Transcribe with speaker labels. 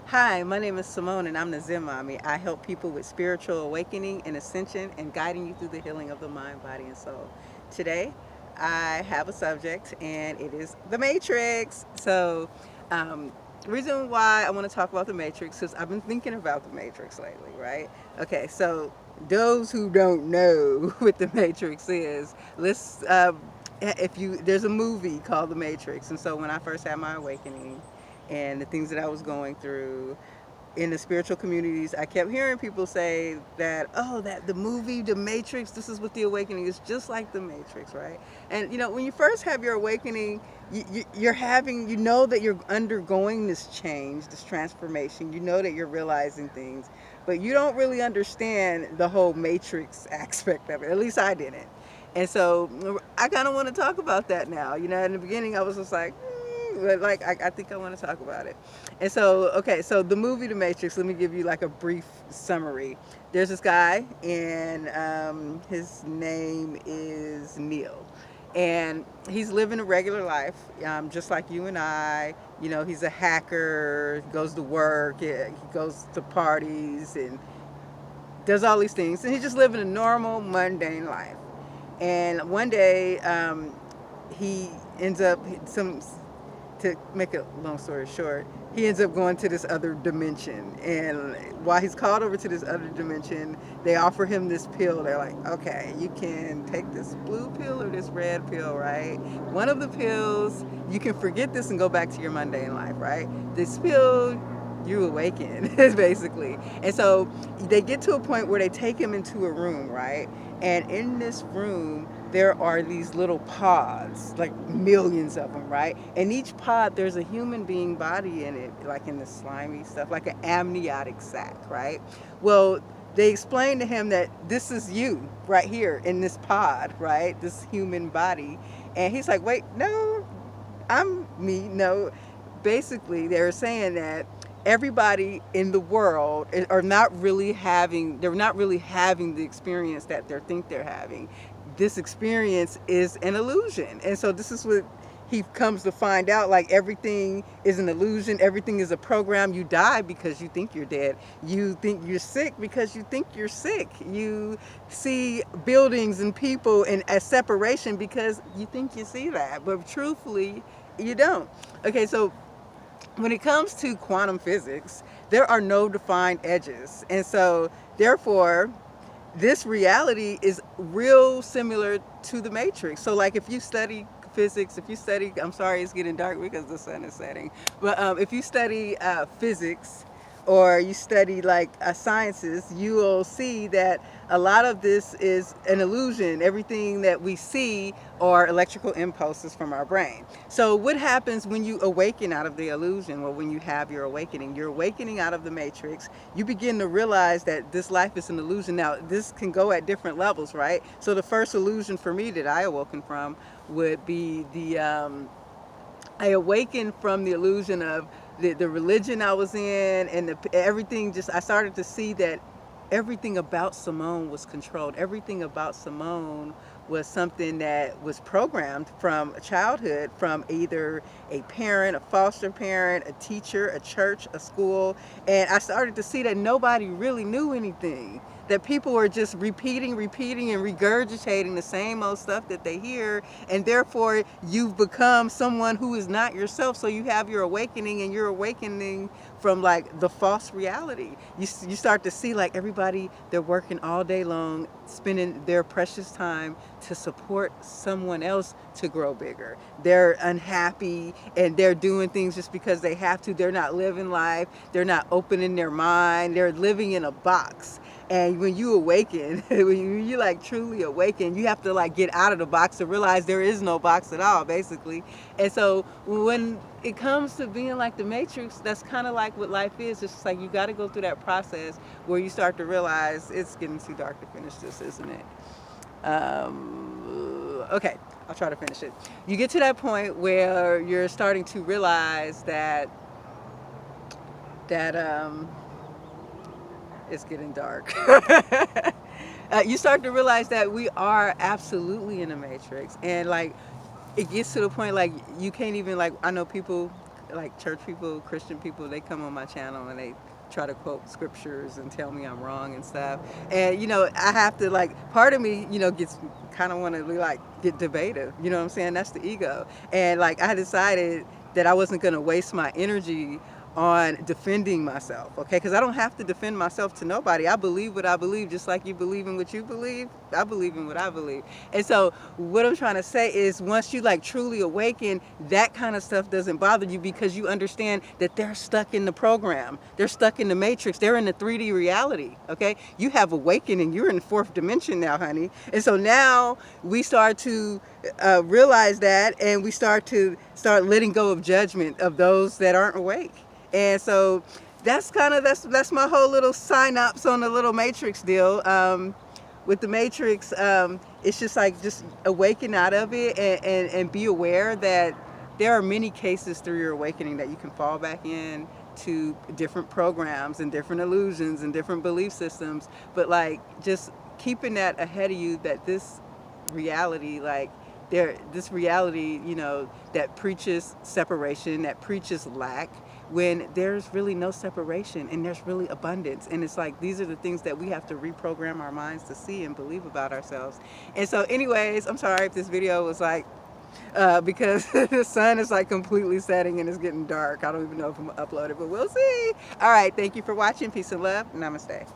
Speaker 1: Hi, my name is Simone and I'm the Zen Mommy. I help people with spiritual awakening and ascension and guiding you through the healing of the mind, body, and soul. Today, I have a subject and it is the Matrix. Um, reason why I want to talk about the Matrix is I've been thinking about the Matrix lately, right? Okay, so those who don't know what the Matrix is, let's if you there's a movie called The Matrix, and so when I first had my awakening and the things that I was going through in the spiritual communities, I kept hearing people say that, oh, that the movie The Matrix, this is what the awakening is, just like The Matrix, right? And when you first have your awakening, you're having, that you're undergoing this change, this transformation. You know that you're realizing things, but you don't really understand the whole Matrix aspect of it. At least I didn't. And so I kind of want to talk about that now. In the beginning, I was just like, but like I think I want to talk about it. And so, okay, so the movie The Matrix, let me give you like a brief summary. There's this guy, and his name is Neil. And he's living a regular life, just like you and I. He's a hacker, goes to work, he goes to parties, and does all these things. And he's just living a normal, mundane life. And one day, he ends up, to make a long story short, he ends up going to this other dimension. And while he's called over to this other dimension, they offer him this pill. They're like, okay, you can take this blue pill or this red pill, right? One of the pills, you can forget this and go back to your mundane life, right? This pill, you awaken, basically. And so they get to a point where they take him into a room, right? And in this room, there are these little pods, like millions of them, right? And each pod, there's a human being body in it, like in the slimy stuff, like an amniotic sac, right? Well, they explain to him that this is you right here in this pod, right? This human body. And he's like, wait, no, I'm me. No. Basically, they're saying that everybody in the world they're not really having the experience that they think they're having. This experience is an illusion. And so this is what he comes to find out, like everything is an illusion, everything is a program. You die because you think you're dead. You think you're sick because you think you're sick. You see buildings and people in a separation because you think you see that, but truthfully you don't. Okay, so when it comes to quantum physics, there are no defined edges. And so, therefore, this reality is real similar to the Matrix. So, like, if you study physics, I'm sorry it's getting dark because the sun is setting, but if you study physics, or you study like sciences, you will see that a lot of this is an illusion. Everything that we see are electrical impulses from our brain. So what happens when you awaken out of the illusion? Well, when you have your awakening, you're awakening out of the Matrix, you begin to realize that this life is an illusion. Now, this can go at different levels, right? So the first illusion for me that I awoken from would be I awakened from the illusion of the religion I was in, and everything. Just, I started to see that everything about Simone was controlled. Everything about Simone was something that was programmed from childhood, from either a parent, a foster parent, a teacher, a church, a school. And I started to see that nobody really knew anything, that people were just repeating and regurgitating the same old stuff that they hear, and therefore you've become someone who is not yourself. So you have your awakening, and you're awakening from like the false reality. You start to see like everybody, they're working all day long, spending their precious time to support someone else to grow bigger. They're unhappy and they're doing things just because they have to. They're not living life. They're not opening their mind. They're living in a box. And when you awaken, when you like truly awaken, you have to like get out of the box to realize there is no box at all, basically. And so when it comes to being like the Matrix, that's kind of like what life is. It's just like you got to go through that process where you start to realize it's getting too dark to finish this, isn't it? Okay, I'll try to finish it. You get to that point where you're starting to realize that it's getting dark. You start to realize that we are absolutely in a matrix, and like it gets to the point like you can't even, like, I know people like church people, Christian people, they come on my channel and they try to quote scriptures and tell me I'm wrong and stuff. And, you know, I have to, like, part of me, you know, gets kind of want to, like, get debative. You know what I'm saying? That's the ego. And, like, I decided that I wasn't going to waste my energy on defending myself, okay? Because I don't have to defend myself to nobody. I believe what I believe, just like you believe in what you believe. I believe in what I believe. And so what I'm trying to say is, once you like truly awaken, that kind of stuff doesn't bother you, because you understand that they're stuck in the program. They're stuck in the matrix. They're in the 3D reality, okay? You have awakening. You're in the 4th dimension now, honey. And so now we start to realize that, and we start letting go of judgment of those that aren't awake. And so that's kind of, that's my whole little synopsis on the little matrix deal. With the matrix, it's just like, just awaken out of it, and be aware that there are many cases through your awakening that you can fall back in to different programs and different illusions and different belief systems. But like, just keeping that ahead of you, that this reality, like, this reality, you know, that preaches separation, that preaches lack, when there's really no separation and there's really abundance. And it's like, these are the things that we have to reprogram our minds to see and believe about ourselves. And so anyways, I'm sorry if this video was like, because the sun is like completely setting and it's getting dark. I don't even know if I'm gonna upload it, but we'll see. All right, thank you for watching. Peace and love. Namaste.